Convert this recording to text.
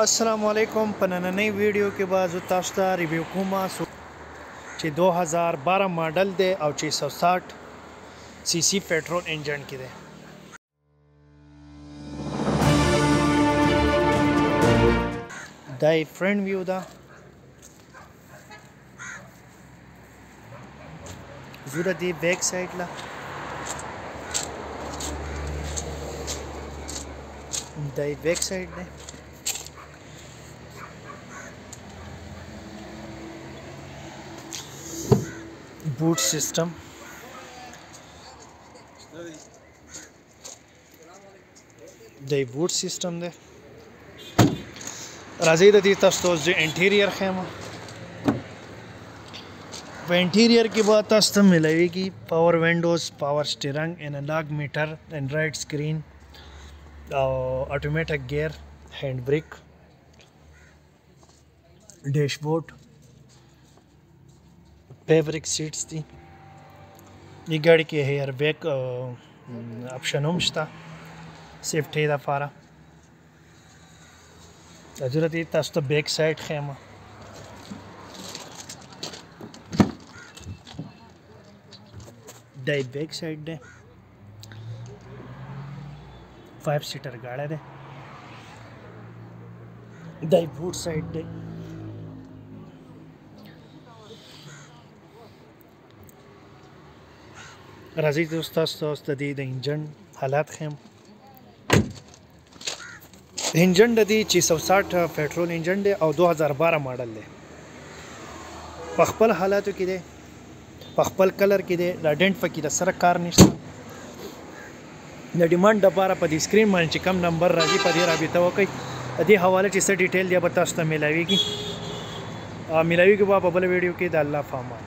अस्सलामुअलैकुम। په نننۍ ویډیو کې به زه تاسو ته ریویو کوم چې 2012 ماډل دی او 660 سی سی پیټرول انجن کې دی. دا یې فرنٹ ویو ده. زه د دې بیک سایډ له دا یې بیک سایډ دی. Boot system د boot system دی. راځي د دې تاسو ته انټیریر خیمه. په انټیریر کې به تاسو ته ملويږي پاور وینډوز، پاور سټیرنګ، انالاګ میټر، اینډرایډ سکرین او اتوماتیک ګیر، هینډ بریک، ډیشبورډ، فیبرک سیټس دي. دې ګاډي کې هیر بیک اپشن هم شته سیفټي لپاره. ضرورت یې تاسو ته بیک سایډ خیمه. دا بیک سایډ دی. 5 سیټر ګاډی دی. دا بوټ سایډ دی. راځي تاسو ته د انجن حالات خیم. انجن د دې 660 پیټرول انجن دی او 2012 ماډل دی. په خپل حالاتو کې دی، په خپل کلر کې دی. دا ډنټ پکې د سره کار نشته. د ډیماند لپاره په دې سکرین باندې چې کم نمبر راځي په دې رابطه وکړئ. د دې حواله چې څه ډیټیل دی به تاسو ته ملاويږي. په بل ویډیو کې. د الله پامان.